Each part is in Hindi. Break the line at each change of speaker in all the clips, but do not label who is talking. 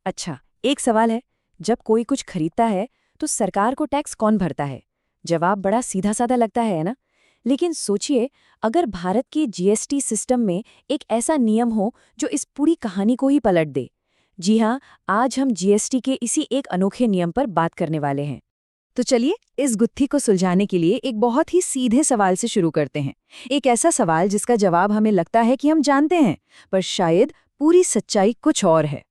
अच्छा, एक सवाल है, जब कोई कुछ खरीदता है तो सरकार को टैक्स कौन भरता है? जवाब बड़ा सीधा साधा लगता है ना? लेकिन सोचिए, अगर भारत के जीएसटी सिस्टम में एक ऐसा नियम हो जो इस पूरी कहानी को ही पलट दे। जी हाँ, आज हम जीएसटी के इसी एक अनोखे नियम पर बात करने वाले हैं। तो चलिए, इस गुत्थी को सुलझाने के लिए एक बहुत ही सीधे सवाल से शुरू करते हैं। एक ऐसा सवाल जिसका जवाब हमें लगता है कि हम जानते हैं, पर शायद पूरी सच्चाई कुछ और है।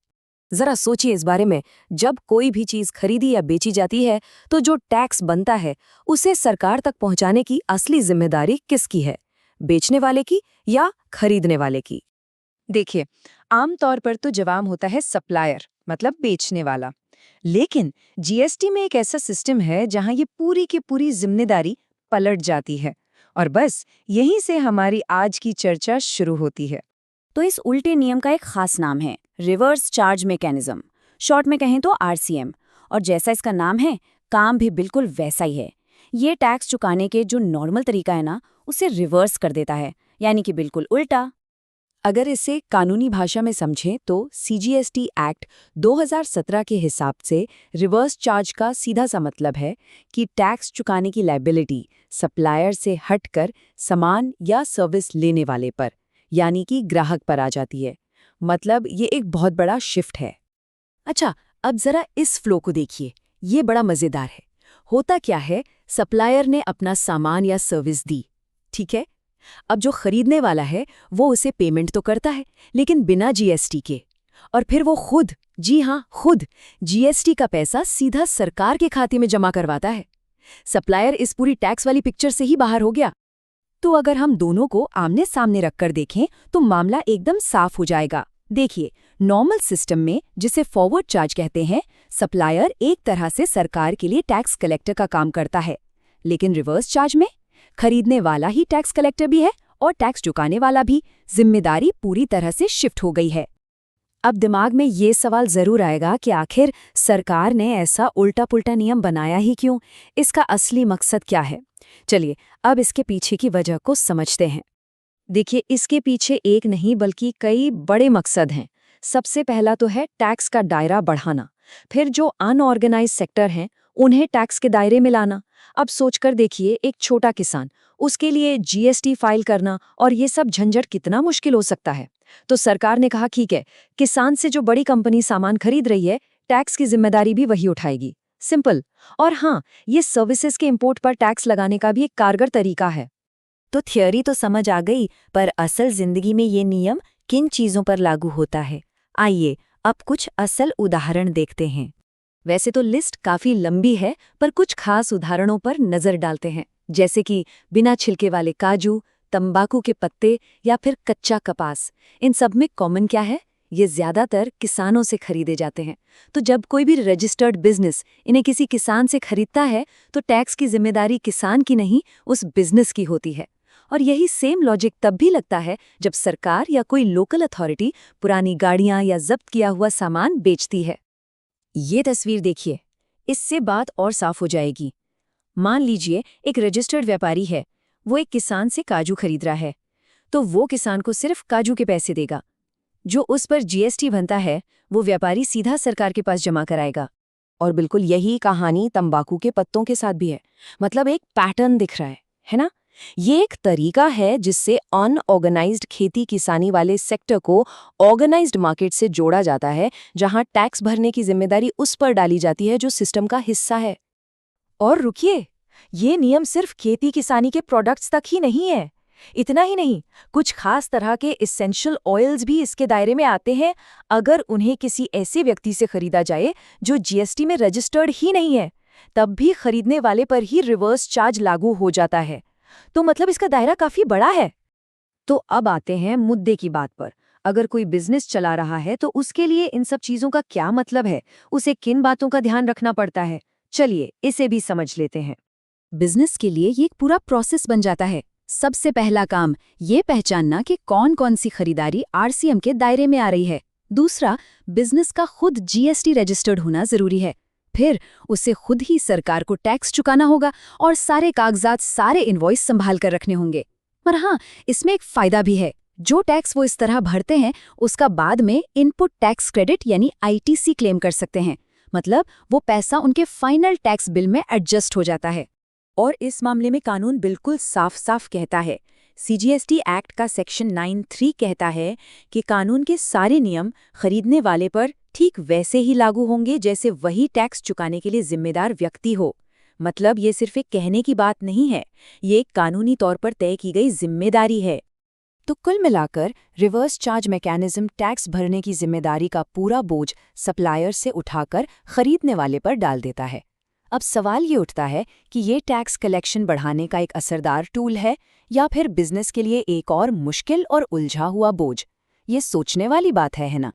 जरा सोचिए इस बारे में, जब कोई भी चीज खरीदी या बेची जाती है तो जो टैक्स बनता है उसे सरकार तक पहुंचाने की असली जिम्मेदारी किसकी है? बेचने वाले की या खरीदने वाले की? देखिए, आमतौर पर तो जवाब होता है सप्लायर, मतलब बेचने वाला। लेकिन जीएसटी में एक ऐसा सिस्टम है जहां ये पूरी की पूरी जिम्मेदारी पलट जाती है। और बस यहीं से हमारी आज की चर्चा शुरू होती है। तो इस उल्टे नियम का एक खास नाम है, रिवर्स चार्ज मैकेनिज्म, शॉर्ट में कहें तो आरसीएम। और जैसा इसका नाम है, काम भी बिल्कुल वैसा ही है। ये टैक्स चुकाने के जो नॉर्मल तरीका है ना, उसे रिवर्स कर देता है, यानी कि बिल्कुल उल्टा। अगर इसे कानूनी भाषा में समझें तो सीजीएसटी एक्ट 2017 के हिसाब से रिवर्स चार्ज का सीधा सा मतलब है कि टैक्स चुकाने की लायबिलिटी सप्लायर से हटकर सामान या सर्विस लेने वाले पर, यानी कि ग्राहक पर आ जाती है। मतलब ये एक बहुत बड़ा शिफ्ट है। अच्छा, अब जरा इस फ्लो को देखिए, ये बड़ा मजेदार है। होता क्या है, सप्लायर ने अपना सामान या सर्विस दी, ठीक है। अब जो खरीदने वाला है वो उसे पेमेंट तो करता है, लेकिन बिना जीएसटी के। और फिर वो खुद, जी हाँ खुद, जीएसटी का पैसा सीधा सरकार के खाते में जमा करवाता है। सप्लायर इस पूरी टैक्स वाली पिक्चर से ही बाहर हो गया। तो अगर हम दोनों को आमने सामने रखकर देखें तो मामला एकदम साफ हो जाएगा। देखिए, नॉर्मल सिस्टम में, जिसे फॉरवर्ड चार्ज कहते हैं, सप्लायर एक तरह से सरकार के लिए टैक्स कलेक्टर का काम करता है। लेकिन रिवर्स चार्ज में खरीदने वाला ही टैक्स कलेक्टर भी है और टैक्स चुकाने वाला भी। जिम्मेदारी पूरी तरह से शिफ्ट हो गई है। अब दिमाग में ये सवाल जरूर आएगा कि आखिर सरकार ने ऐसा उल्टा पुल्टा नियम बनाया ही क्यों? इसका असली मकसद क्या है? चलिए, अब इसके पीछे की वजह को समझते हैं। देखिए, इसके पीछे एक नहीं बल्कि कई बड़े मकसद हैं। सबसे पहला तो है टैक्स का दायरा बढ़ाना, फिर जो अनऑर्गेनाइज सेक्टर हैं उन्हें टैक्स के दायरे में लाना। अब सोचकर देखिए, एक छोटा किसान, उसके लिए जीएसटी फाइल करना और ये सब झंझट कितना मुश्किल हो सकता है। तो सरकार ने कहा ठीक है, किसान से जो बड़ी कंपनी सामान खरीद रही है, टैक्स की जिम्मेदारी भी वही उठाएगी। सिंपल। और हाँ, ये सर्विसेज के इंपोर्ट पर टैक्स लगाने का भी एक कारगर तरीका है। तो थियोरी तो समझ आ गई, पर असल जिंदगी में ये नियम किन चीजों पर लागू होता है? आइए अब कुछ असल उदाहरण देखते हैं। वैसे तो लिस्ट काफी लंबी है, पर कुछ खास उदाहरणों पर नजर डालते हैं, जैसे कि बिना छिलके वाले काजू, तंबाकू के पत्ते या फिर कच्चा कपास। इन सब में कॉमन क्या है? ये ज्यादातर किसानों से खरीदे जाते हैं। तो जब कोई भी रजिस्टर्ड बिजनेस इन्हें किसी किसान से खरीदता है तो टैक्स की जिम्मेदारी किसान की नहीं, उस बिजनेस की होती है। और यही सेम लॉजिक तब भी लगता है जब सरकार या कोई लोकल अथॉरिटी पुरानी गाड़ियां या जब्त किया हुआ सामान बेचती है। ये तस्वीर देखिए, इससे बात और साफ हो जाएगी। मान लीजिए एक रजिस्टर्ड व्यापारी है, वो एक किसान से काजू खरीद रहा है, तो वो किसान को सिर्फ काजू के पैसे देगा। जो उस पर जीएसटी बनता है वो व्यापारी सीधा सरकार के पास जमा कराएगा। और बिल्कुल यही कहानी तंबाकू के पत्तों के साथ भी है। मतलब एक पैटर्न दिख रहा है ना? ये एक तरीका है जिससे अनऑर्गेनाइज्ड खेती किसानी वाले सेक्टर को ऑर्गेनाइज्ड मार्केट से जोड़ा जाता है, जहां टैक्स भरने की जिम्मेदारी उस पर डाली जाती है जो सिस्टम का हिस्सा है। और रुकिए, ये नियम सिर्फ खेती किसानी के प्रोडक्ट्स तक ही नहीं है। इतना ही नहीं, कुछ खास तरह के एसेंशियल ऑयल्स भी इसके दायरे में आते हैं। अगर उन्हें किसी ऐसे व्यक्ति से खरीदा जाए जो जीएसटी में रजिस्टर्ड ही नहीं है, तब भी खरीदने वाले पर ही रिवर्स चार्ज लागू हो जाता है। तो मतलब इसका दायरा काफी बड़ा है। तो अब आते हैं मुद्दे की बात पर। अगर कोई बिजनेस चला रहा है तो उसके लिए इन सब चीजों का क्या मतलब है? उसे किन बातों का ध्यान रखना पड़ता है? चलिए इसे भी समझ लेते हैं। बिजनेस के लिए ये एक पूरा प्रोसेस बन जाता है। सबसे पहला काम ये पहचानना कि कौन कौन सी खरीदारी आरसीएम के दायरे में आ रही है। दूसरा, बिजनेस का खुद जीएसटी रजिस्टर्ड होना जरूरी है। फिर उसे खुद ही सरकार को टैक्स चुकाना होगा और सारे कागजात, सारे इनवॉइस संभाल कर रखने होंगे। पर हाँ, इसमें एक फायदा भी है। जो टैक्स वो इस तरह भरते हैं उसका बाद में इनपुट टैक्स क्रेडिट यानी आईटीसी क्लेम कर सकते हैं। मतलब वो पैसा उनके फाइनल टैक्स बिल में एडजस्ट हो जाता है। और इस मामले में कानून बिल्कुल साफ साफ कहता है। सीजीएसटी एक्ट का सेक्शन 9(3) कहता है कि कानून के सारे नियम खरीदने वाले पर ठीक वैसे ही लागू होंगे जैसे वही टैक्स चुकाने के लिए जिम्मेदार व्यक्ति हो। मतलब ये सिर्फ एक कहने की बात नहीं है, ये एक कानूनी तौर पर तय की गई जिम्मेदारी है। तो कुल मिलाकर रिवर्स चार्ज मैकेनिज्म टैक्स भरने की जिम्मेदारी का पूरा बोझ सप्लायर से उठाकर खरीदने वाले पर डाल देता है। अब सवाल ये उठता है कि ये टैक्स कलेक्शन बढ़ाने का एक असरदार टूल है या फिर बिजनेस के लिए एक और मुश्किल और उलझा हुआ बोझ। ये सोचने वाली बात है ना?